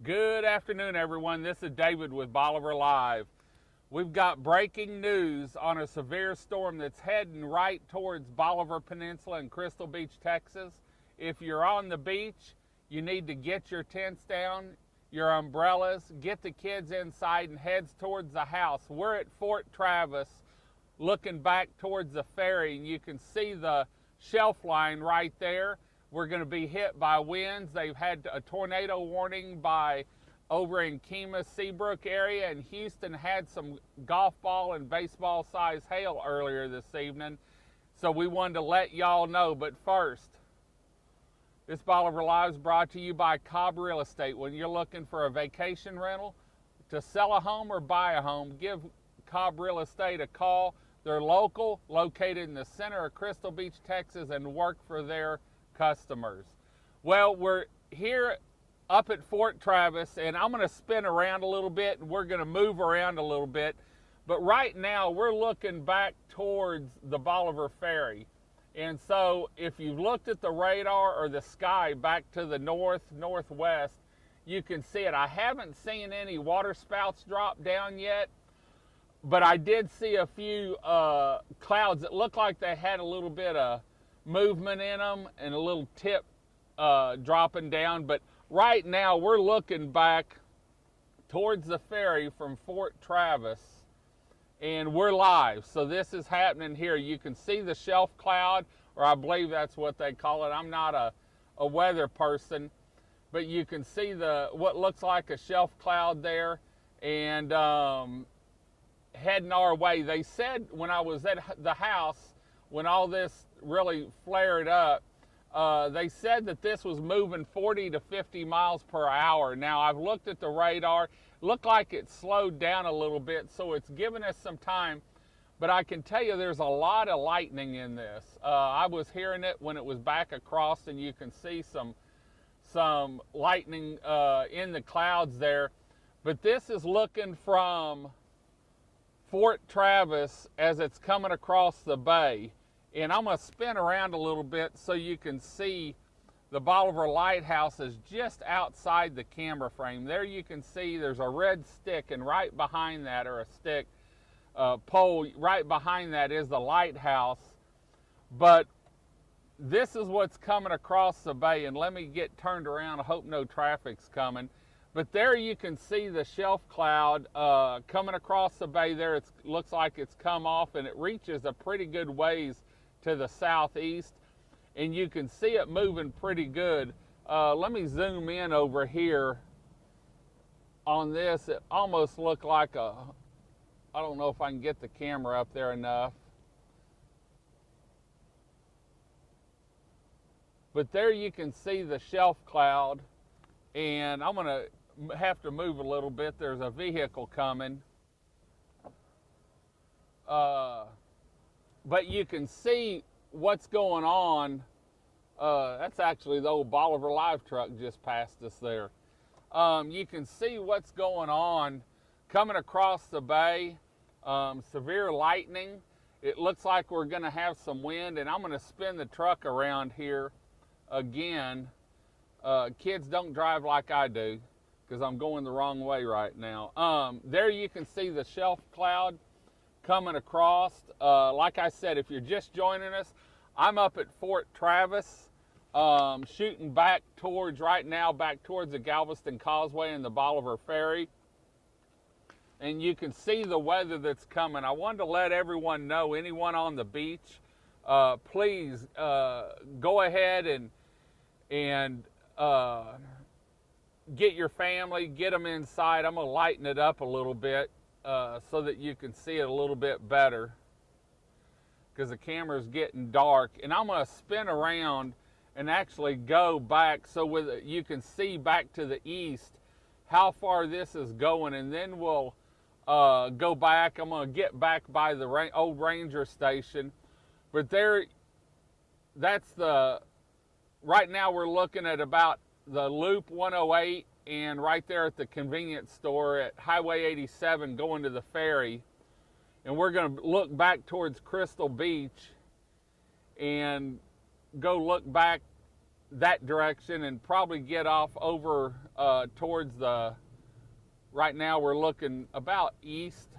Good afternoon, everyone. This is David with Bolivar Live. We've got breaking news on a severe storm that's heading right towards Bolivar Peninsula in Crystal Beach, Texas. If you're on the beach, you need to get your tents down, your umbrellas, get the kids inside and heads towards the house. We're at Fort Travis looking back towards the ferry, and you can see the shelf line right there. We're going to be hit by winds. They've had a tornado warning by over in Kemah, Seabrook area, and Houston had some golf ball and baseball size hail earlier this evening. So we wanted to let y'all know. But first, this Bolivar Live is brought to you by Cobb Real Estate. When you're looking for a vacation rental, to sell a home or buy a home, give Cobb Real Estate a call. They're local, located in the center of Crystal Beach, Texas, and work for their customers. Well, we're here up at Fort Travis, and I'm going to spin around a little bit, and we're going to move around a little bit. But right now, we're looking back towards the Bolivar Ferry. And so if you've looked at the radar or the sky back to the northwest, you can see it. I haven't seen any water spouts drop down yet, but I did see a few clouds that looked like they had a little bit of movement in them and a little tip dropping down. But right now we're looking back towards the ferry from Fort Travis, and we're live. So this is happening here. You can see the shelf cloud, or I believe that's what they call it. I'm not a weather person, but you can see what looks like a shelf cloud there, and heading our way. They said when I was at the house, when all this really flared up, they said that this was moving 40 to 50 miles per hour. Now, I've looked at the radar. Looked like it slowed down a little bit, so it's given us some time. But I can tell you there's a lot of lightning in this. I was hearing it when it was back across, and you can see some lightning in the clouds there. But this is looking from Fort Travis as it's coming across the bay. And I'm going to spin around a little bit so you can see the Bolivar Lighthouse is just outside the camera frame. There you can see there's a red stick, and right behind that, or a stick pole, right behind that is the lighthouse. But this is what's coming across the bay, and let me get turned around. I hope no traffic's coming. But there you can see the shelf cloud coming across the bay there. It looks like it's come off, and it reaches a pretty good ways to the southeast, and you can see it moving pretty good. Let me zoom in over here on this. It almost looked like I don't know if I can get the camera up there enough. But there you can see the shelf cloud, and I'm gonna have to move a little bit. There's a vehicle coming. But you can see what's going on. That's actually the old Bolivar Live truck just passed us there. You can see what's going on coming across the bay. Severe lightning. It looks like we're going to have some wind, and I'm going to spin the truck around here again. Kids, don't drive like I do, because I'm going the wrong way right now. There you can see the shelf cloud coming across. Like I said, if you're just joining us, I'm up at Fort Travis, shooting back towards the Galveston Causeway and the Bolivar Ferry. And you can see the weather that's coming. I wanted to let everyone know, anyone on the beach, please go ahead and get your family, get them inside. I'm going to lighten it up a little bit so that you can see it a little bit better, because the camera's getting dark. And I'm going to spin around and actually go back so you can see back to the east how far this is going, and then we'll go back. I'm going to get back by the old ranger station. But there, right now we're looking at about the Loop 108, and right there at the convenience store at Highway 87 going to the ferry. And we're going to look back towards Crystal Beach and go look back that direction and probably get off over towards the, right now we're looking about east.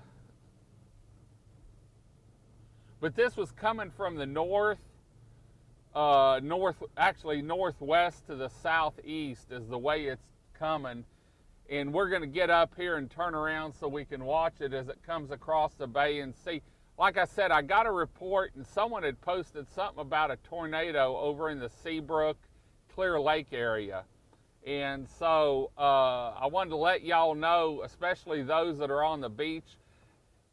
But this was coming from the actually northwest to the southeast is the way it's coming. And we're going to get up here and turn around so we can watch it as it comes across the bay and see. Like I said, I got a report and someone had posted something about a tornado over in the Seabrook, Clear Lake area. And so I wanted to let y'all know, especially those that are on the beach.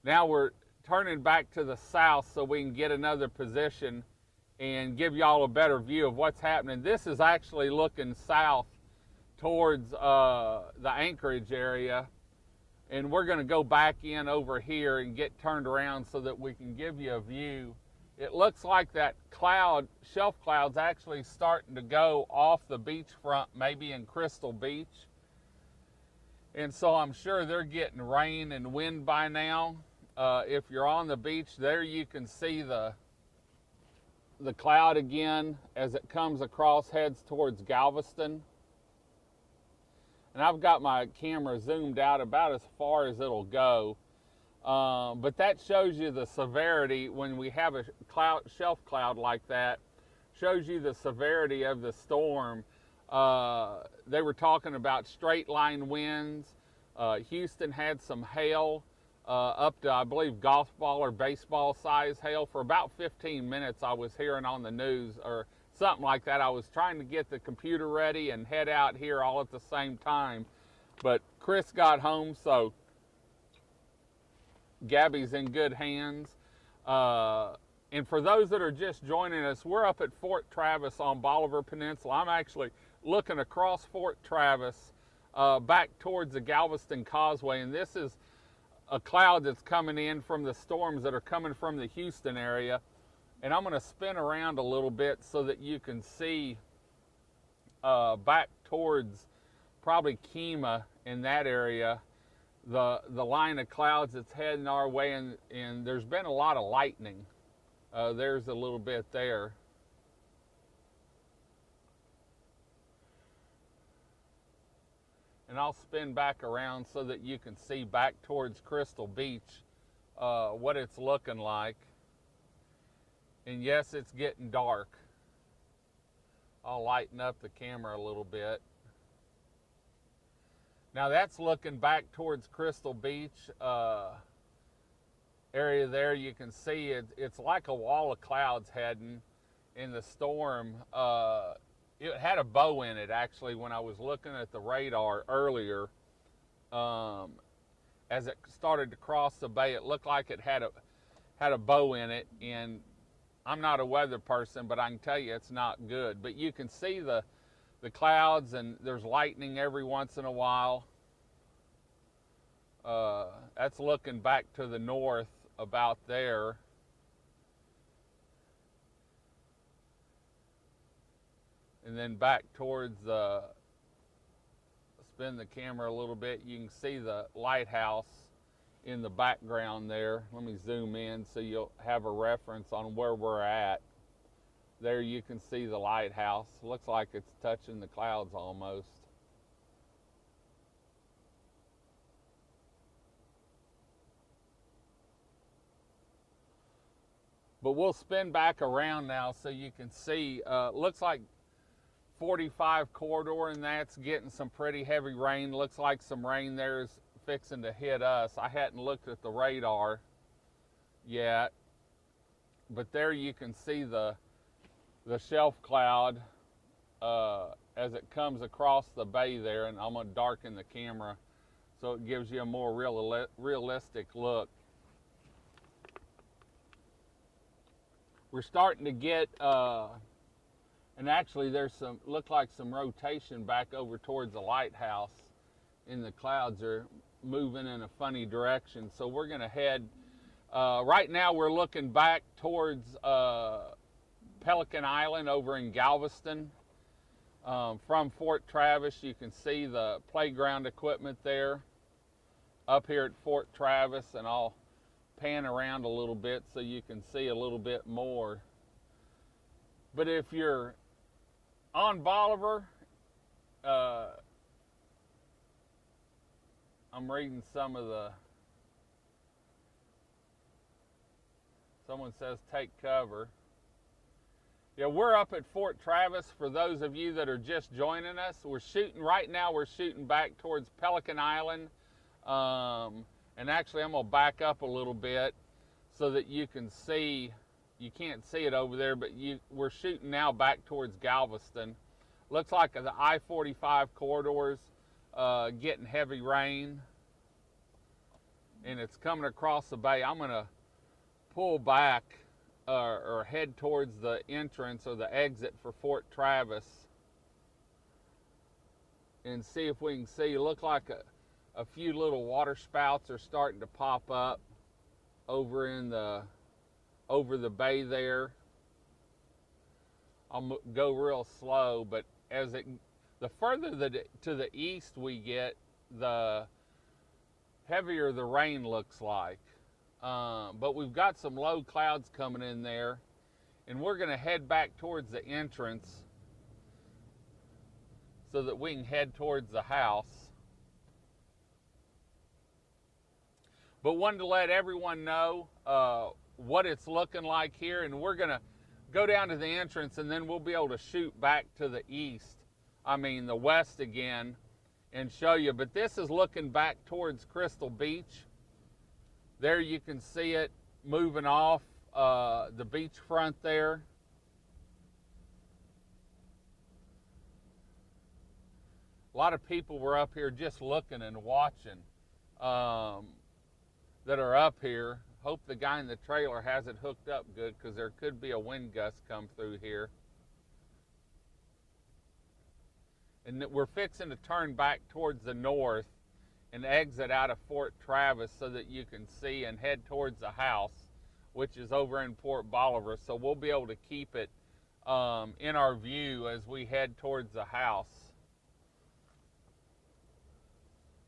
Now we're turning back to the south so we can get another position and give y'all a better view of what's happening. This is actually looking south towards the Anchorage area, and we're going to go back in over here and get turned around so that we can give you a view. It looks like that cloud, shelf cloud's actually starting to go off the beachfront, maybe in Crystal Beach. And so I'm sure they're getting rain and wind by now. If you're on the beach, there you can see the cloud again as it comes across, heads towards Galveston. And I've got my camera zoomed out about as far as it'll go. But that shows you the severity when we have a shelf cloud like that. Shows you the severity of the storm. They were talking about straight line winds. Houston had some hail, up to, I believe, golf ball or baseball size hail. For about 15 minutes I was hearing on the news or something like that. I was trying to get the computer ready and head out here all at the same time. But Chris got home, so Gabby's in good hands. And for those that are just joining us, we're up at Fort Travis on Bolivar Peninsula. I'm actually looking across Fort Travis back towards the Galveston Causeway, and this is a cloud that's coming in from the storms that are coming from the Houston area. And I'm going to spin around a little bit so that you can see back towards probably Kemah in that area, the line of clouds that's heading our way, and there's been a lot of lightning. There's a little bit there. And I'll spin back around so that you can see back towards Crystal Beach what it's looking like. And yes, it's getting dark. I'll lighten up the camera a little bit. Now that's looking back towards Crystal Beach area there. You can see it's like a wall of clouds heading in the storm. It had a bow in it, actually, when I was looking at the radar earlier. As it started to cross the bay, it looked like it had a bow in it. And I'm not a weather person, but I can tell you it's not good. But you can see the clouds, and there's lightning every once in a while. That's looking back to the north about there. And then back towards spin the camera a little bit, you can see the lighthouse in the background there. Let me zoom in so you'll have a reference on where we're at. There you can see the lighthouse. Looks like it's touching the clouds almost. But we'll spin back around now so you can see. Looks like 45 corridor, and that's getting some pretty heavy rain. Looks like some rain there is fixing to hit us. I hadn't looked at the radar yet, but there you can see the shelf cloud as it comes across the bay there, and I'm going to darken the camera so it gives you a more realistic look. We're starting to get and actually there's look like some rotation back over towards the lighthouse, and the clouds are moving in a funny direction. So we're going to head, right now we're looking back towards Pelican Island over in Galveston. From Fort Travis, you can see the playground equipment there up here at Fort Travis, and I'll pan around a little bit so you can see a little bit more. But if you're on Bolivar, I'm reading some of the, someone says take cover. Yeah, we're up at Fort Travis for those of you that are just joining us. We're shooting, right now we're shooting back towards Pelican Island. And actually I'm gonna back up a little bit so that you can see, you can't see it over there, but we're shooting now back towards Galveston. Looks like the I-45 corridors getting heavy rain, and it's coming across the bay. I'm gonna pull back or head towards the entrance or the exit for Fort Travis and see if we can see. Look like a few little water spouts are starting to pop up over in the bay there. I'll go real slow, but as the further to the east we get, the heavier the rain looks like. But we've got some low clouds coming in there, and we're going to head back towards the entrance so that we can head towards the house. But wanted to let everyone know what it's looking like here, and we're going to go down to the entrance, and then we'll be able to shoot back to the east, the west again, and show you. But this is looking back towards Crystal Beach. There you can see it moving off the beachfront there. A lot of people were up here just looking and watching that are up here. Hope the guy in the trailer has it hooked up good, because there could be a wind gust come through here. And we're fixing to turn back towards the north and exit out of Fort Travis so that you can see and head towards the house, which is over in Port Bolivar. So we'll be able to keep it in our view as we head towards the house.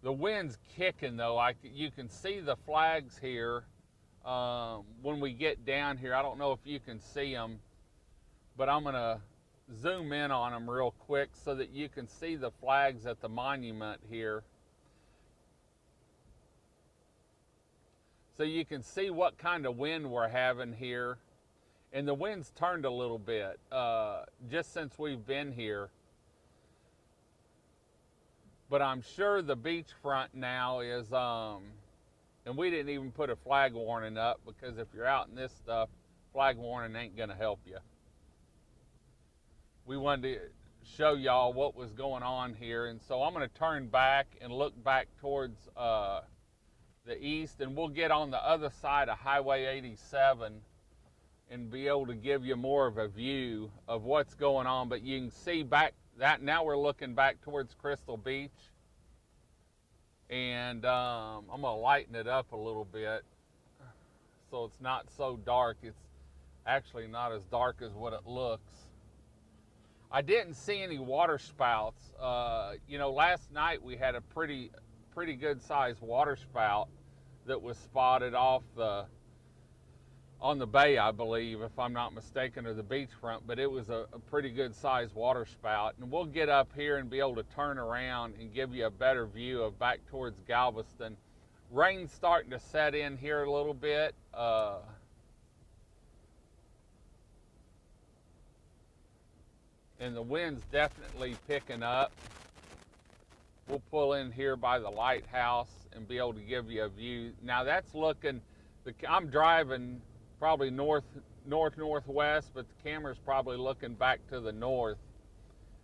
The wind's kicking though. You can see the flags here when we get down here. I don't know if you can see them, but I'm gonna zoom in on them real quick so that you can see the flags at the monument here. So you can see what kind of wind we're having here. And the wind's turned a little bit just since we've been here. But I'm sure the beachfront now is, and we didn't even put a flag warning up, because if you're out in this stuff, flag warning ain't gonna help you. We wanted to show y'all what was going on here, and so I'm gonna turn back and look back towards the east, and we'll get on the other side of Highway 87 and be able to give you more of a view of what's going on. But you can see back that now we're looking back towards Crystal Beach, and I'm gonna lighten it up a little bit so it's not so dark. It's actually not as dark as what it looks. I didn't see any water spouts. Last night we had a pretty good sized water spout that was spotted off on the bay, I believe, if I'm not mistaken, or the beachfront, but it was a pretty good sized water spout. And we'll get up here and be able to turn around and give you a better view of back towards Galveston. Rain's starting to set in here a little bit. And the wind's definitely picking up. We'll pull in here by the lighthouse and be able to give you a view. Now that's looking, I'm driving probably northwest, but the camera's probably looking back to the north.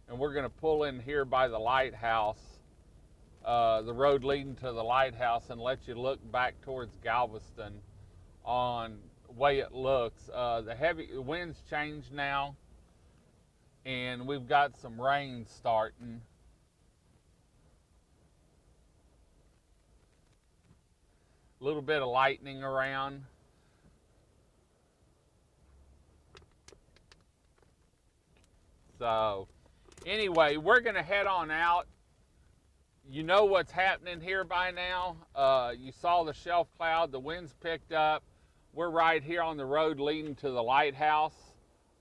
And we're gonna pull in here by the lighthouse, the road leading to the lighthouse, and let you look back towards Galveston on the way it looks. The wind's changed now, and we've got some rain starting. A little bit of lightning around. So anyway, we're gonna head on out. You know what's happening here by now. You saw the shelf cloud, the wind's picked up. We're right here on the road leading to the lighthouse.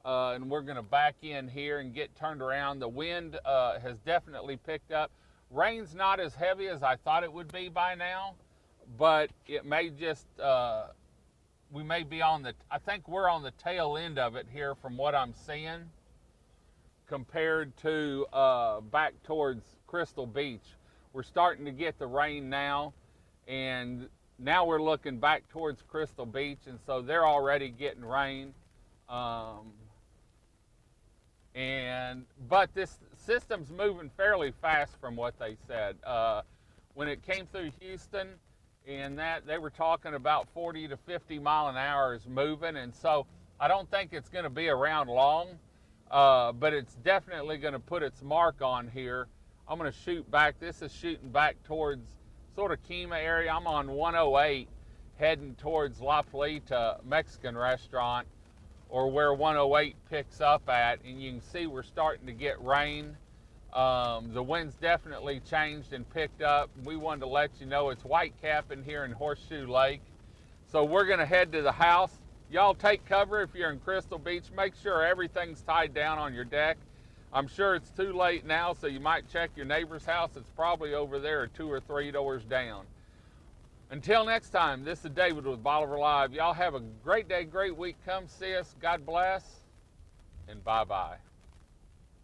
and we're going to back in here and get turned around. The wind has definitely picked up. Rain's not as heavy as I thought it would be by now, but it may just, we may be on the, I think we're on the tail end of it here from what I'm seeing compared to back towards Crystal Beach. We're starting to get the rain now, and now we're looking back towards Crystal Beach, and so they're already getting rain. But this system's moving fairly fast from what they said. When it came through Houston, and that they were talking about 40 to 50 mile an hour is moving, and so I don't think it's going to be around long, but it's definitely going to put its mark on here. I'm going to shoot back. This is shooting back towards sort of Kemah area. I'm on 108 heading towards La Plata Mexican restaurant, or where 108 picks up at, and you can see we're starting to get rain. The wind's definitely changed and picked up. We wanted to let you know it's whitecapping here in Horseshoe Lake. So we're gonna head to the house. Y'all take cover if you're in Crystal Beach. Make sure everything's tied down on your deck. I'm sure it's too late now, so you might check your neighbor's house. It's probably over there 2 or 3 doors down. Until next time, this is David with Bolivar Live. Y'all have a great day, great week. Come see us. God bless, and bye-bye.